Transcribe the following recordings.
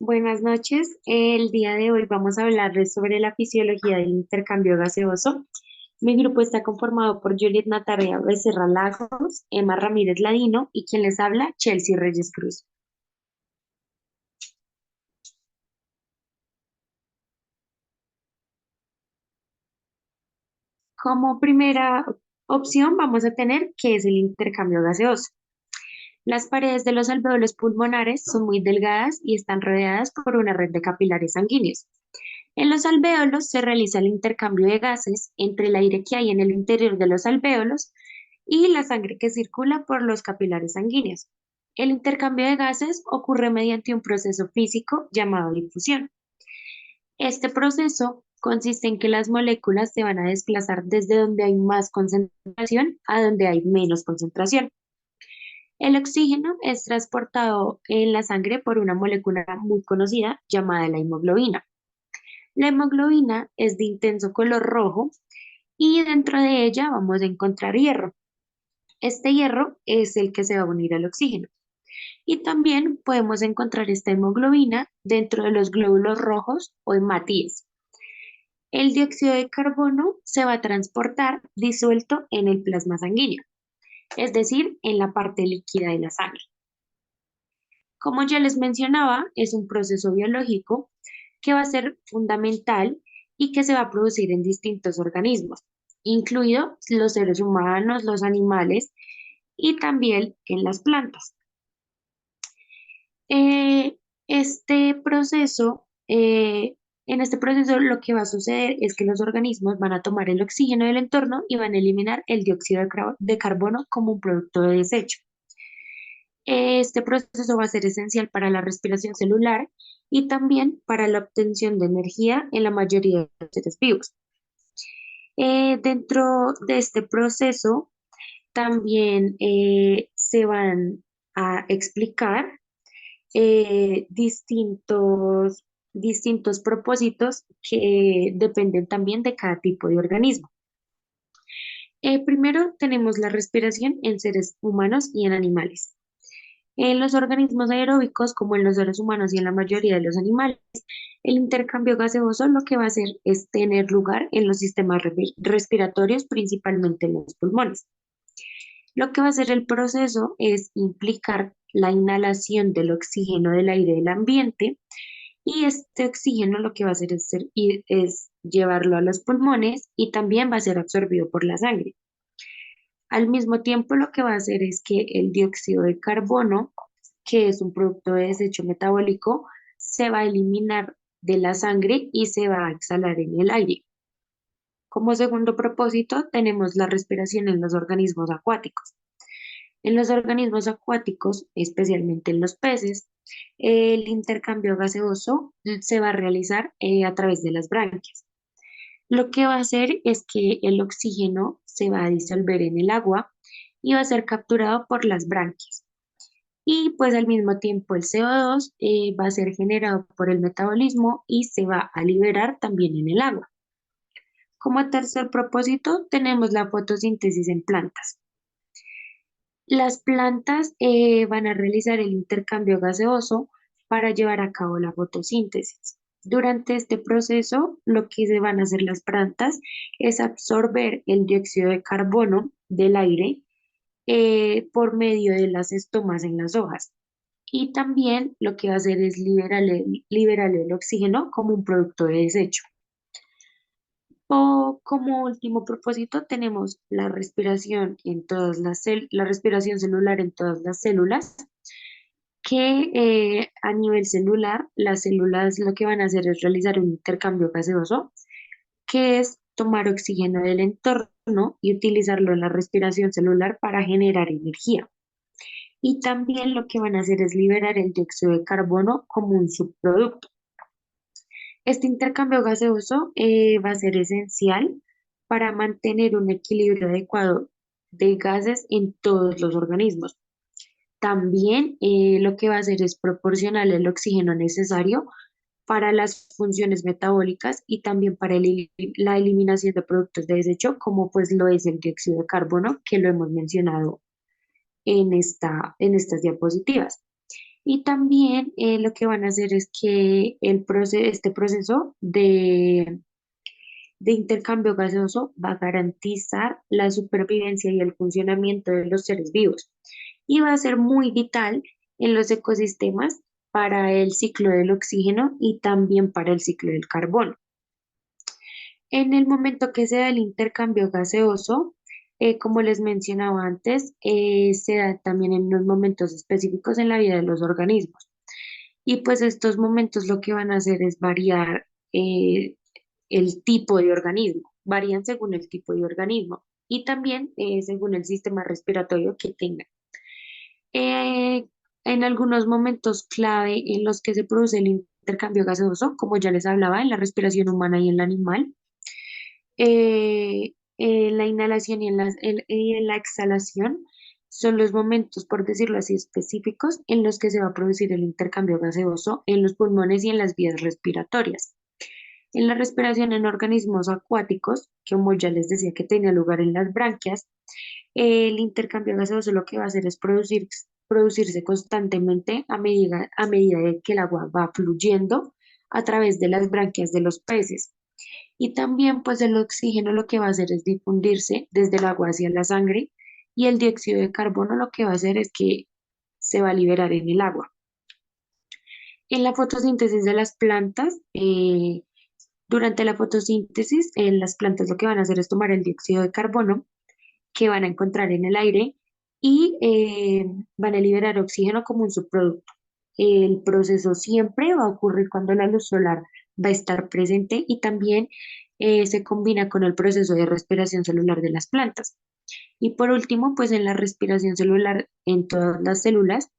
Buenas noches. El día de hoy vamos a hablarles sobre la fisiología del intercambio gaseoso. Mi grupo está conformado por Juliet Natalia Becerra Lagos, Emma Ramírez Ladino y quien les habla, Chelsea Reyes Cruz. Como primera opción vamos a tener qué es el intercambio gaseoso. Las paredes de los alveolos pulmonares son muy delgadas y están rodeadas por una red de capilares sanguíneos. En los alvéolos se realiza el intercambio de gases entre el aire que hay en el interior de los alvéolos y la sangre que circula por los capilares sanguíneos. El intercambio de gases ocurre mediante un proceso físico llamado difusión. Este proceso consiste en que las moléculas se van a desplazar desde donde hay más concentración a donde hay menos concentración. El oxígeno es transportado en la sangre por una molécula muy conocida llamada la hemoglobina. La hemoglobina es de intenso color rojo y dentro de ella vamos a encontrar hierro. Este hierro es el que se va a unir al oxígeno. Y también podemos encontrar esta hemoglobina dentro de los glóbulos rojos o hematíes. El dióxido de carbono se va a transportar disuelto en el plasma sanguíneo, es decir, en la parte líquida de la sangre. Como ya les mencionaba, es un proceso biológico que va a ser fundamental y que se va a producir en distintos organismos, incluidos los seres humanos, los animales y también en las plantas. Eh, este proceso, en este proceso lo que va a suceder es que los organismos van a tomar el oxígeno del entorno y van a eliminar el dióxido de carbono como un producto de desecho. Este proceso va a ser esencial para la respiración celular y también para la obtención de energía en la mayoría de los seres vivos. Dentro de este proceso también se van a explicar distintos propósitos que dependen también de cada tipo de organismo. Primero tenemos la respiración en seres humanos y en animales. En los organismos aeróbicos, como en los seres humanos y en la mayoría de los animales, el intercambio gaseoso lo que va a hacer es tener lugar en los sistemas respiratorios, principalmente en los pulmones. Lo que va a hacer el proceso es implicar la inhalación del oxígeno del aire del ambiente y este oxígeno lo que va a hacer es llevarlo a los pulmones y también va a ser absorbido por la sangre. Al mismo tiempo, lo que va a hacer es que el dióxido de carbono, que es un producto de desecho metabólico, se va a eliminar de la sangre y se va a exhalar en el aire. Como segundo propósito, tenemos la respiración en los organismos acuáticos. En los organismos acuáticos, especialmente en los peces, el intercambio gaseoso se va a realizar a través de las branquias. Lo que va a hacer es que el oxígeno se va a disolver en el agua y va a ser capturado por las branquias. Y pues al mismo tiempo el CO2 va a ser generado por el metabolismo y se va a liberar también en el agua. Como tercer propósito tenemos la fotosíntesis en plantas. Las plantas van a realizar el intercambio gaseoso para llevar a cabo la fotosíntesis. Durante este proceso, lo que se van a hacer las plantas es absorber el dióxido de carbono del aire por medio de las estomas en las hojas. Y también lo que va a hacer es liberar el oxígeno como un producto de desecho. O como último propósito tenemos la respiración en todas la respiración celular en todas las células, que a nivel celular, las células lo que van a hacer es realizar un intercambio gaseoso, que es tomar oxígeno del entorno y utilizarlo en la respiración celular para generar energía. Y también lo que van a hacer es liberar el dióxido de carbono como un subproducto. Este intercambio gaseoso va a ser esencial para mantener un equilibrio adecuado de gases en todos los organismos. También lo que va a hacer es proporcionar el oxígeno necesario para las funciones metabólicas y también para la eliminación de productos de desecho, como pues lo es el dióxido de carbono, que lo hemos mencionado en estas diapositivas. Y también lo que van a hacer es que este proceso de intercambio gaseoso va a garantizar la supervivencia y el funcionamiento de los seres vivos y va a ser muy vital en los ecosistemas para el ciclo del oxígeno y también para el ciclo del carbono. En el momento que se da el intercambio gaseoso, como les mencionaba antes, se da también en unos momentos específicos en la vida de los organismos. Y pues estos momentos lo que van a hacer es variar el tipo de organismo, varían según el tipo de organismo y también según el sistema respiratorio que tenga. Eh, en algunos momentos clave en los que se produce el intercambio gaseoso, como ya les hablaba, en la respiración humana y en el animal, en la inhalación y en la exhalación son los momentos, por decirlo así, específicos en los que se va a producir el intercambio gaseoso en los pulmones y en las vías respiratorias. En la respiración en organismos acuáticos, que como ya les decía que tenía lugar en las branquias, el intercambio gaseoso lo que va a hacer es producirse constantemente a medida de que el agua va fluyendo a través de las branquias de los peces. Y también pues el oxígeno lo que va a hacer es difundirse desde el agua hacia la sangre y el dióxido de carbono lo que va a hacer es que se va a liberar en el agua. En la fotosíntesis de las plantas, durante la fotosíntesis, las plantas lo que van a hacer es tomar el dióxido de carbono que van a encontrar en el aire y van a liberar oxígeno como un subproducto. El proceso siempre va a ocurrir cuando la luz solar va a estar presente y también se combina con el proceso de respiración celular de las plantas. Y por último, pues en la respiración celular en todas las células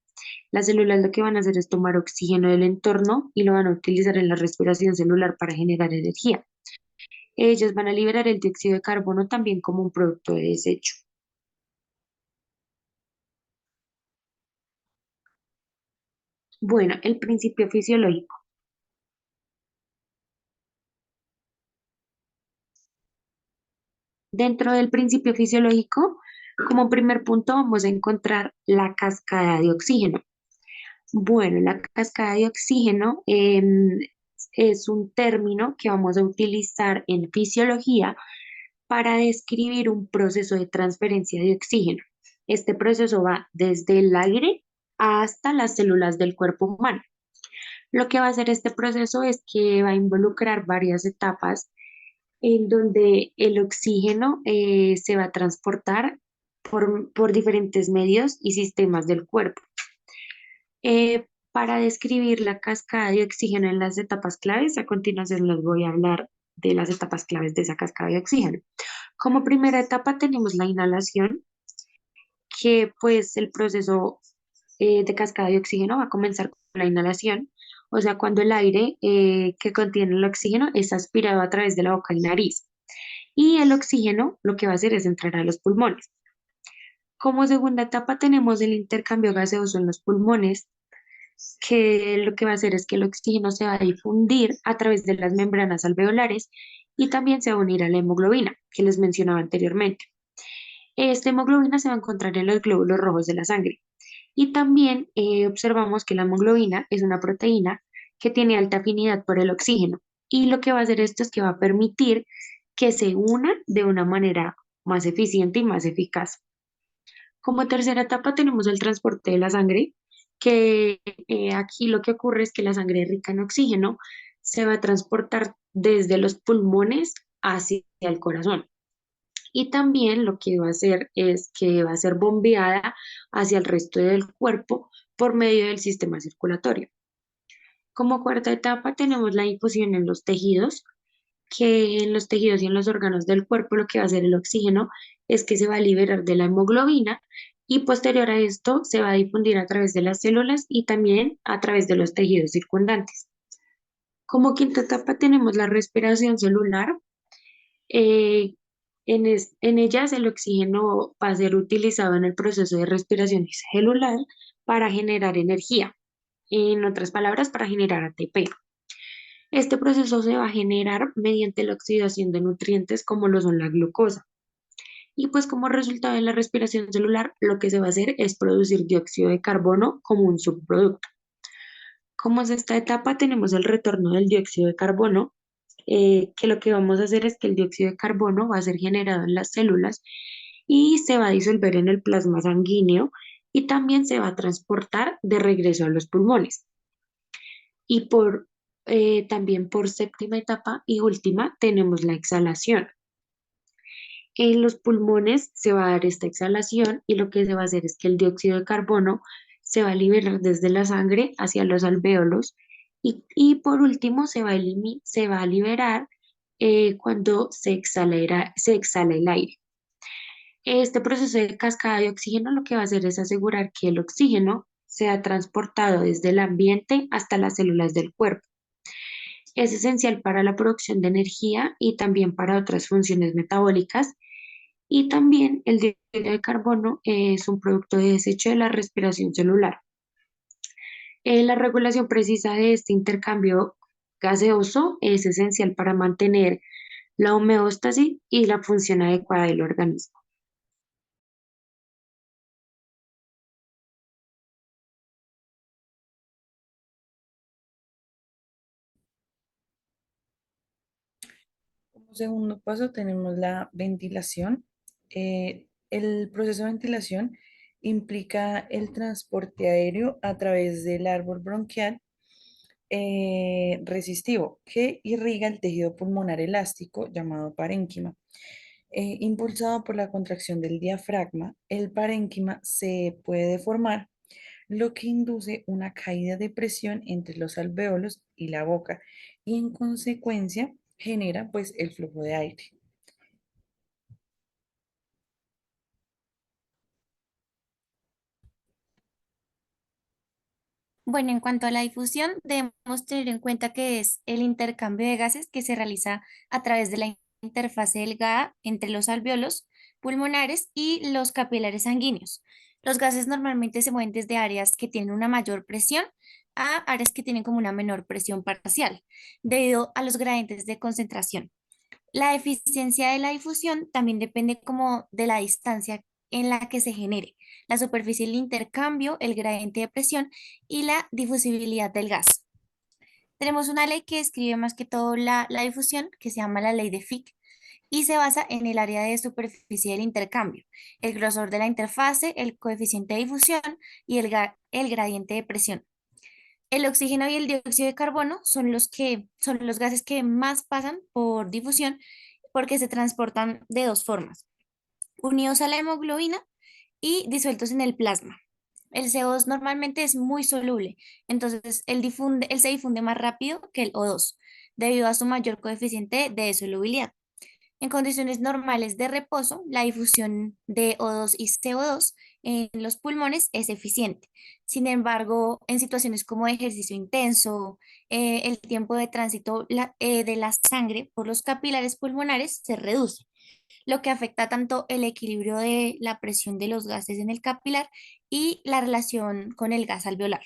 lo que van a hacer es tomar oxígeno del entorno y lo van a utilizar en la respiración celular para generar energía. Ellos van a liberar el dióxido de carbono también como un producto de desecho. Bueno, el principio fisiológico. Dentro del principio fisiológico, como primer punto, vamos a encontrar la cascada de oxígeno. Bueno, la cascada de oxígeno es un término que vamos a utilizar en fisiología para describir un proceso de transferencia de oxígeno. Este proceso va desde el aire hasta las células del cuerpo humano. Lo que va a hacer este proceso es que va a involucrar varias etapas en donde el oxígeno se va a transportar por diferentes medios y sistemas del cuerpo. Para describir la cascada de oxígeno en las etapas claves, a continuación les voy a hablar de las etapas claves de esa cascada de oxígeno. Como primera etapa tenemos la inhalación, que pues el proceso de cascada de oxígeno va a comenzar con la inhalación, o sea, cuando el aire que contiene el oxígeno es aspirado a través de la boca y nariz. Y el oxígeno lo que va a hacer es entrar a los pulmones. Como segunda etapa tenemos el intercambio gaseoso en los pulmones, que lo que va a hacer es que el oxígeno se va a difundir a través de las membranas alveolares y también se va a unir a la hemoglobina, que les mencionaba anteriormente. Esta hemoglobina se va a encontrar en los glóbulos rojos de la sangre. Y también observamos que la hemoglobina es una proteína que tiene alta afinidad por el oxígeno. Y lo que va a hacer esto es que va a permitir que se una de una manera más eficiente y más eficaz. Como tercera etapa tenemos el transporte de la sangre, que aquí lo que ocurre es que la sangre rica en oxígeno se va a transportar desde los pulmones hacia el corazón. Y también lo que va a hacer es que va a ser bombeada hacia el resto del cuerpo por medio del sistema circulatorio. Como cuarta etapa tenemos la difusión en los tejidos, que en los tejidos y en los órganos del cuerpo lo que va a hacer el oxígeno es que se va a liberar de la hemoglobina y posterior a esto se va a difundir a través de las células y también a través de los tejidos circundantes. Como quinta etapa tenemos la respiración celular. eh, en ellas el oxígeno va a ser utilizado en el proceso de respiración celular para generar energía. En otras palabras, para generar ATP. Este proceso se va a generar mediante la oxidación de nutrientes como lo son la glucosa. Y pues como resultado de la respiración celular, lo que se va a hacer es producir dióxido de carbono como un subproducto. Como sexta etapa tenemos el retorno del dióxido de carbono, que lo que vamos a hacer es que el dióxido de carbono va a ser generado en las células y se va a disolver en el plasma sanguíneo y también se va a transportar de regreso a los pulmones. Y también por séptima etapa y última tenemos la exhalación. En los pulmones se va a dar esta exhalación y lo que se va a hacer es que el dióxido de carbono se va a liberar desde la sangre hacia los alvéolos y por último se va a liberar cuando se exhala el aire. Este proceso de cascada de oxígeno lo que va a hacer es asegurar que el oxígeno sea transportado desde el ambiente hasta las células del cuerpo. Es esencial para la producción de energía y también para otras funciones metabólicas. Y también el dióxido de carbono es un producto de desecho de la respiración celular. La regulación precisa de este intercambio gaseoso es esencial para mantener la homeostasis y la función adecuada del organismo. Como segundo paso tenemos la ventilación. El proceso de ventilación implica el transporte aéreo a través del árbol bronquial resistivo que irriga el tejido pulmonar elástico llamado parénquima. Impulsado por la contracción del diafragma, el parénquima se puede deformar, lo que induce una caída de presión entre los alvéolos y la boca y en consecuencia genera pues el flujo de aire. Bueno, en cuanto a la difusión, debemos tener en cuenta que es el intercambio de gases que se realiza a través de la interfase delgada entre los alvéolos pulmonares y los capilares sanguíneos. Los gases normalmente se mueven desde áreas que tienen una mayor presión a áreas que tienen como una menor presión parcial, debido a los gradientes de concentración. La eficiencia de la difusión también depende como de la distancia en la que se genere, la superficie del intercambio, el gradiente de presión y la difusibilidad del gas. Tenemos una ley que describe más que todo la difusión, que se llama la ley de Fick, y se basa en el área de superficie del intercambio, el grosor de la interfase, el coeficiente de difusión y el gradiente de presión. El oxígeno y el dióxido de carbono son los gases que más pasan por difusión porque se transportan de dos formas, unidos a la hemoglobina y disueltos en el plasma. El CO2 normalmente es muy soluble, entonces él se difunde más rápido que el O2, debido a su mayor coeficiente de solubilidad. En condiciones normales de reposo, la difusión de O2 y CO2 en los pulmones es eficiente. Sin embargo, en situaciones como ejercicio intenso, el tiempo de tránsito de la sangre por los capilares pulmonares se reduce, lo que afecta tanto el equilibrio de la presión de los gases en el capilar y la relación con el gas alveolar.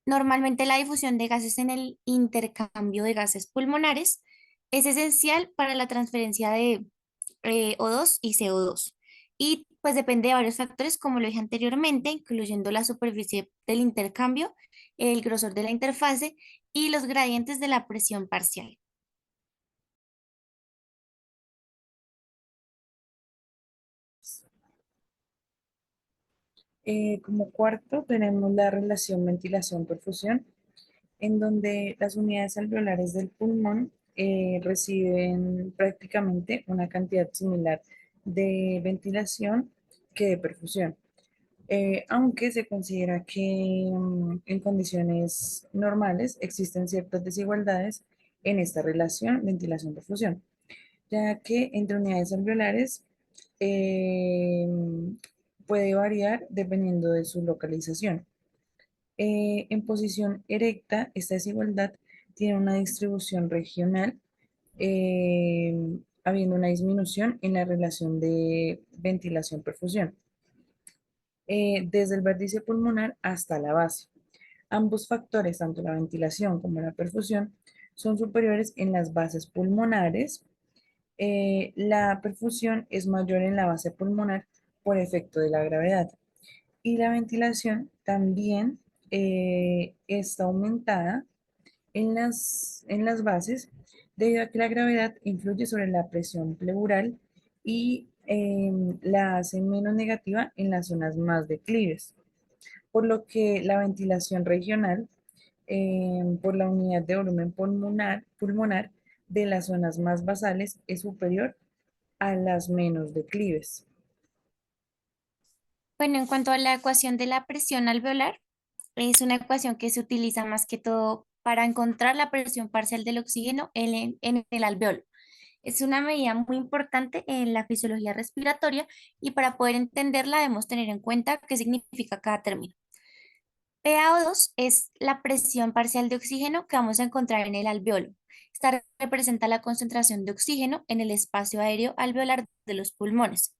Normalmente la difusión de gases en el intercambio de gases pulmonares es esencial para la transferencia de O2 y CO2. Y pues depende de varios factores, como lo dije anteriormente, incluyendo la superficie del intercambio, el grosor de la interfase y los gradientes de la presión parcial. Como cuarto tenemos la relación ventilación-perfusión, en donde las unidades alveolares del pulmón reciben prácticamente una cantidad similar de ventilación que de perfusión. Aunque se considera que en condiciones normales existen ciertas desigualdades en esta relación ventilación-perfusión, ya que entre unidades alveolares eh, puede variar dependiendo de su localización. En posición erecta, esta desigualdad tiene una distribución regional, eh, habiendo una disminución en la relación de ventilación-perfusión, desde el vértice pulmonar hasta la base. Ambos factores, tanto la ventilación como la perfusión, son superiores en las bases pulmonares. La perfusión es mayor en la base pulmonar por efecto de la gravedad y la ventilación también está aumentada en las bases debido a que la gravedad influye sobre la presión pleural y la hace menos negativa en las zonas más declives, por lo que la ventilación regional por la unidad de volumen pulmonar de las zonas más basales es superior a las menos declives. Bueno, en cuanto a la ecuación de la presión alveolar, es una ecuación que se utiliza más que todo para encontrar la presión parcial del oxígeno en el alveolo. Es una medida muy importante en la fisiología respiratoria y para poder entenderla debemos tener en cuenta qué significa cada término. PaO2 es la presión parcial de oxígeno que vamos a encontrar en el alveolo. Esta representa la concentración de oxígeno en el espacio aéreo alveolar de los pulmones.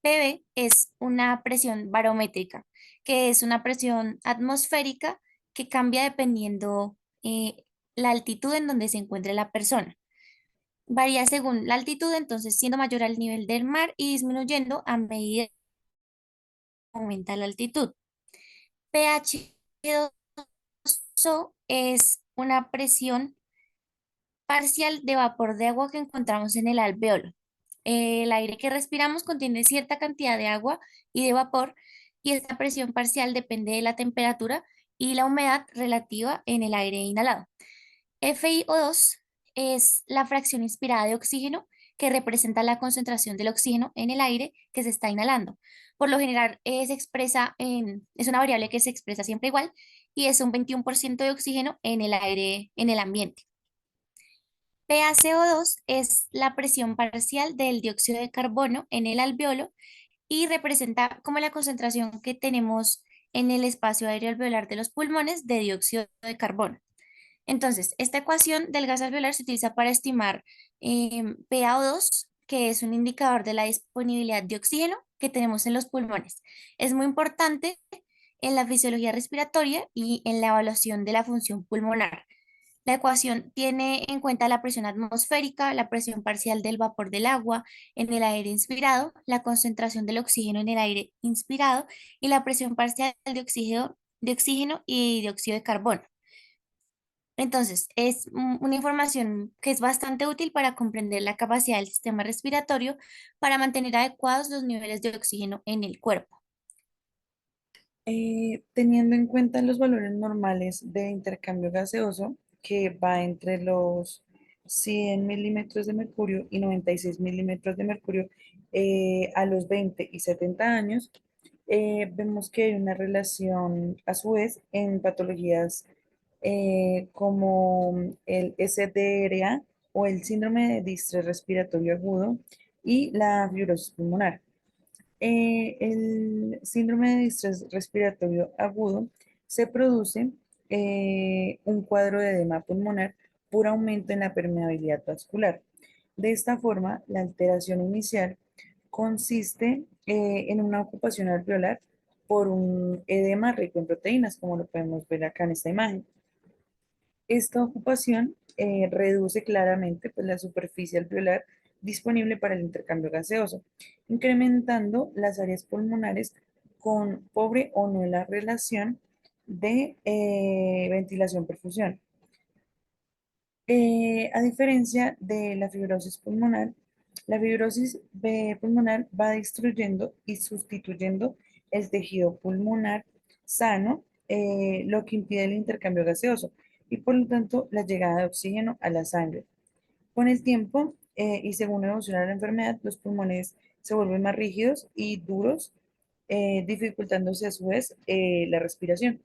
PB es una presión barométrica, que es una presión atmosférica que cambia dependiendo la altitud en donde se encuentre la persona. Varía según la altitud, entonces siendo mayor al nivel del mar y disminuyendo a medida que aumenta la altitud. pH2O es una presión parcial de vapor de agua que encontramos en el alveolo. El aire que respiramos contiene cierta cantidad de agua y de vapor y esta presión parcial depende de la temperatura y la humedad relativa en el aire inhalado. FiO2 es la fracción inspirada de oxígeno que representa la concentración del oxígeno en el aire que se está inhalando. Por lo general es una variable que se expresa siempre igual y es un 21% de oxígeno en el aire, en el ambiente. PaCO2 es la presión parcial del dióxido de carbono en el alveolo y representa como la concentración que tenemos en el espacio aéreo alveolar de los pulmones de dióxido de carbono. Entonces, esta ecuación del gas alveolar se utiliza para estimar PaO2, que es un indicador de la disponibilidad de oxígeno que tenemos en los pulmones. Es muy importante en la fisiología respiratoria y en la evaluación de la función pulmonar. La ecuación tiene en cuenta la presión atmosférica, la presión parcial del vapor del agua en el aire inspirado, la concentración del oxígeno en el aire inspirado y la presión parcial de oxígeno y dióxido de carbono. Entonces, es una información que es bastante útil para comprender la capacidad del sistema respiratorio para mantener adecuados los niveles de oxígeno en el cuerpo. Teniendo en cuenta los valores normales de intercambio gaseoso, que va entre los 100 milímetros de mercurio y 96 milímetros de mercurio a los 20 y 70 años, vemos que hay una relación a su vez en patologías como el SDRA o el síndrome de distrés respiratorio agudo y la fibrosis pulmonar. El síndrome de distrés respiratorio agudo se produce un cuadro de edema pulmonar por aumento en la permeabilidad vascular. De esta forma, la alteración inicial consiste en una ocupación alveolar por un edema rico en proteínas, como lo podemos ver acá en esta imagen. Esta ocupación reduce claramente pues, la superficie alveolar disponible para el intercambio gaseoso, incrementando las áreas pulmonares con pobre o nula relación de ventilación-perfusión. A diferencia de la fibrosis pulmonar va destruyendo y sustituyendo el tejido pulmonar sano, lo que impide el intercambio gaseoso y por lo tanto la llegada de oxígeno a la sangre. Con el tiempo y según evoluciona la enfermedad, los pulmones se vuelven más rígidos y duros, dificultándose a su vez la respiración.